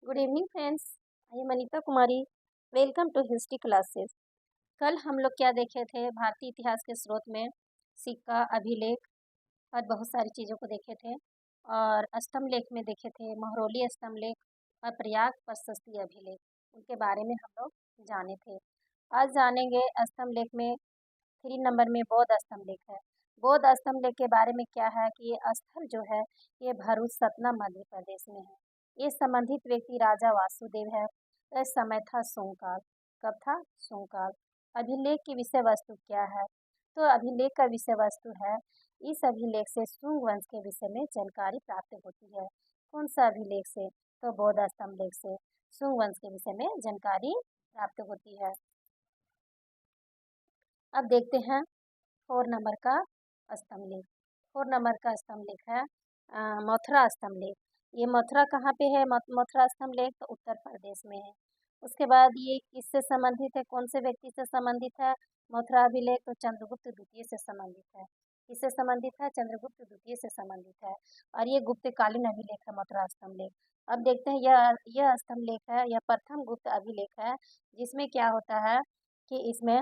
Good evening friends. I am Anita Kumari. Welcome to history classes. कल हम लोग क्या देखे थे? भारतीय इतिहास के स्रोत में सिक्का, अभिलेख और बहुत सारी चीज़ों को देखे थे। और अष्टम लेख में देखे थे महरौली अष्टम लेख और प्रयाग प्रशस्ति अभिलेख, उनके बारे में हम लोग जाने थे। आज जानेंगे अष्टम लेख में 3 नंबर में बौद्ध अष्टम लेख है। बौद्ध अष्टम लेख के बारे में क्या है कि ये स्थल जो है ये भरूच सतना मध्य प्रदेश में है। ये संबंधित व्यक्ति राजा वासुदेव है। इस समय था सोमकाल। कब था? सोमकाल। अभिलेख की विषय वस्तु क्या है? तो अभिलेख का विषय वस्तु है, इस अभिलेख से शुंग वंश के विषय में जानकारी प्राप्त होती है। कौन सा अभिलेख से? तो बौद्ध अष्टम लेख से शुंग वंश के विषय में जानकारी प्राप्त होती है। अब देखते हैं 4 नंबर का स्तंभ लेख। 4 नंबर का स्तंभ लेख है मथुरा स्तंभ लेख। ये मथुरा कहाँ पे है? मथुरा स्तंभ लेख तो उत्तर प्रदेश में है। उसके बाद ये किससे संबंधित है? कौन से व्यक्ति से संबंधित है? मथुरा अभिलेख तो चंद्रगुप्त द्वितीय से संबंधित है। किससे संबंधित है? चंद्रगुप्त द्वितीय से संबंधित है। और ये गुप्तकालीन अभिलेख है मथुरा स्तंभ लेख। अब देखते हैं यह स्तंभ लेख है, यह प्रथम गुप्त अभिलेख है, जिसमें क्या होता है कि इसमें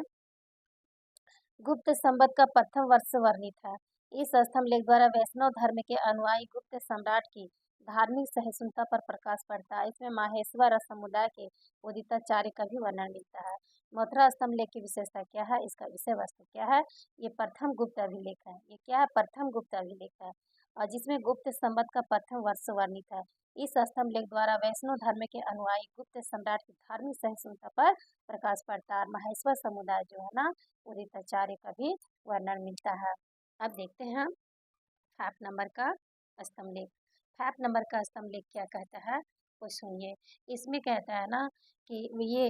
गुप्त संवत का प्रथम वर्ष वर्णित है। इस स्तंभ लेख द्वारा वैष्णव धर्म के अनुयायी गुप्त सम्राट की धार्मिक सहिष्णुता पर प्रकाश पड़ता है। इसमें माहेश्वर समुदाय के उदिताचार्य का भी वर्णन मिलता है। मथुरा स्तंभ लेख की विशेषता क्या है? इसका विषय वस्तु क्या है? ये प्रथम गुप्त अभिलेख है। ये क्या है? प्रथम गुप्त अभिलेख है, और जिसमें गुप्त संवत का प्रथम वर्ष वर्णित है। इस स्तंभ लेख द्वारा वैष्णव धर्म के अनुयायी गुप्त सम्राट की धार्मिक सहिष्णुता पर प्रकाश पड़ता है। माहेश्वर समुदाय जो है ना, उदिताचार्य का भी वर्णन मिलता है। अब देखते हैं 5 नंबर का स्तंभ लेख। 5 नंबर का स्तंभ लेख क्या कहता है वो सुनिए। इसमें कहता है ना कि ये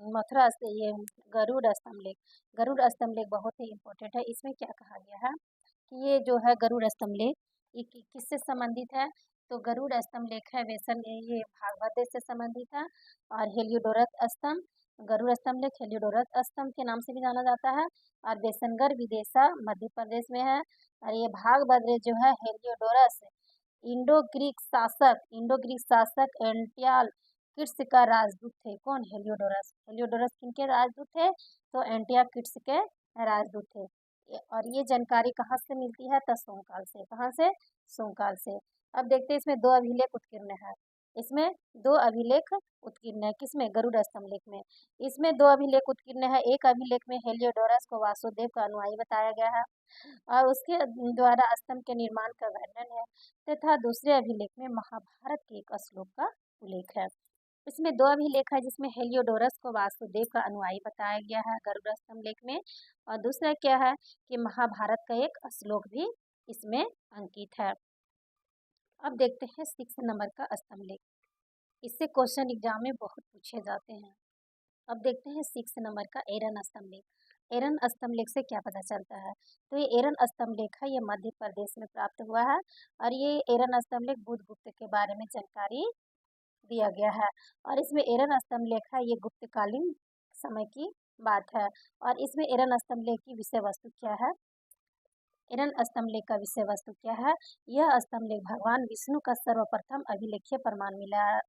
मथुरा से ये गरुड़ स्तंभ लेख। गरुड़ स्तंभ लेख बहुत ही इम्पोर्टेंट है। इसमें क्या कहा गया है कि ये जो है गरुड़ स्तंभ लेख, ये किससे संबंधित है? तो गरुड़ स्तंभ लेख है वैसन ये भागवत से संबंधित है। और हेलियोडोरस स्तंभ, गरुड़ स्तंभ लेख हेलियोडोरस स्तंभ के नाम से भी जाना जाता है। और बेसनगर विदेशा मध्य प्रदेश में है। और ये भागभद्र जो है हेलियोडोरस इंडो ग्रीक शासक एंटियाल किट्स का राजदूत थे। कौन? हेलियोडोरस। हेलियोडोरस किनके राजदूत थे? तो एंटिया किट्स के राजदूत थे। और ये जानकारी कहाँ से मिलती है? तो सोमकाल से। कहाँ से? सोमकाल से। अब देखते हैं इसमें 2 अभिलेख उत्कीर्ण है। इसमें 2 अभिलेख उत्कीर्ण है। किसमें? गरुड़ स्तंभ लेख में। इसमें 2 अभिलेख उत्कीर्ण है। एक अभिलेख में हेलियोडोरस को वासुदेव का अनुयायी बताया गया है और उसके द्वारा स्तंभ के निर्माण का वर्णन है, तथा दूसरे अभिलेख में महाभारत के एक श्लोक का उल्लेख है। इसमें 2 अभिलेख है, जिसमें हेलियोडोरस को वासुदेव का अनुयायी बताया गया है गरुड़ स्तंभ लेख में, और दूसरा क्या है कि महाभारत का एक श्लोक भी इसमें अंकित है। अब देखते हैं 6 नंबर का स्तंभ लेख। इससे क्वेश्चन एग्जाम में बहुत पूछे जाते हैं। अब देखते हैं 6 नंबर का एरन स्तंभ लेख। एरन स्तंभ लेख से क्या पता चलता है? तो ये एरन स्तंभ लेख है, ये मध्य प्रदेश में प्राप्त हुआ है। और ये एरन स्तंभ लेख बुधगुप्त के बारे में जानकारी दिया गया है। और इसमें एरन स्तंभ लेख है, ये गुप्तकालीन समय की बात है। और इसमें एरन स्तंभ लेख की विषय वस्तु क्या है? एरन स्तंभ लेख का विषय वस्तु क्या है? यह स्तंभ लेख भगवान विष्णु का सर्वप्रथम अभिलेखीय प्रमाण मिला है।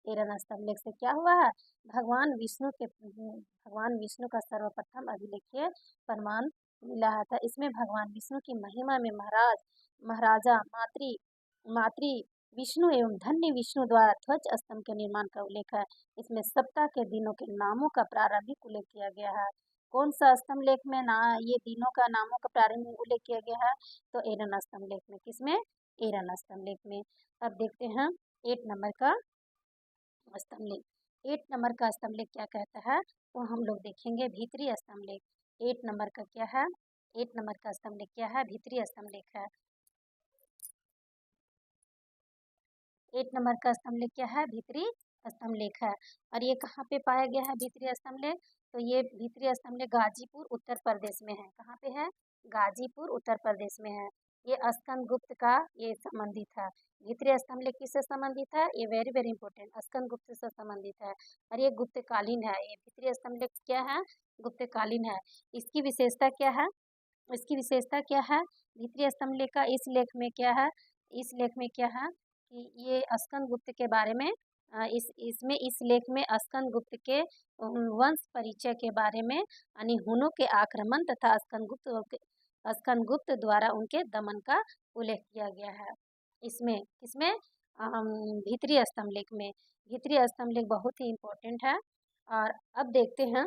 एरन स्तंभ लेख से क्या हुआ है? भगवान विष्णु का सर्वप्रथम अभिलेखीय प्रमाण मिला था। इसमें भगवान विष्णु की महिमा में महाराजा मातृ विष्णु एवं धन्य विष्णु द्वारा ध्वज स्तंभ के निर्माण का उल्लेख है। इसमें सप्ताह के दिनों के नामों का प्रारंभिक उल्लेख किया गया है। कौन सा स्तंभ लेख में ना ये दिनों का नामों का प्रारंभिक उल्लेख किया गया है? तो एरन स्तंभ लेख में। किसमें? एरन स्तंभ लेख में। अब देखते हैं 8 नंबर का स्तंभ लेख। 8 नंबर का स्तंभ लेख क्या कहता है वो हम लोग देखेंगे। भीतरी स्तंभ लेख 8 नंबर का क्या है? 8 नंबर का स्तंभ लेख क्या है? भीतरी स्तंभ लेख है। 8 नंबर का स्तंभ लेख क्या है? भीतरी स्तंभ लेख है। और ये कहाँ पे पाया गया है भीतरी स्तंभ लेख? तो ये भीतरी स्तंभ लेख गाजीपुर उत्तर प्रदेश में है। कहाँ पे है? गाजीपुर उत्तर प्रदेश में है। ये स्कंद गुप्त का ये संबंधित है। भीतरी स्तंभ लेख किससे संबंधित है? ये वेरी वेरी इंपॉर्टेंट, स्कंद गुप्त से संबंधित है। और ये गुप्तकालीन है। ये भीतरी स्तंभ लेख क्या है? गुप्तकालीन है। इसकी विशेषता क्या है? इसकी विशेषता क्या है? भीतरी स्तंभ लेख का इस लेख में क्या है? इस लेख में क्या है कि ये स्कंद गुप्त के बारे में इसमें इस लेख में स्कंदगुप्त के वंश परिचय के बारे में यानी हुनों के आक्रमण तथा स्कंदगुप्त द्वारा उनके दमन का उल्लेख किया गया है। इसमें किसमें भीतरी स्तंभ लेख में। भीतरी स्तंभ लेख बहुत ही इम्पोर्टेंट है। और अब देखते हैं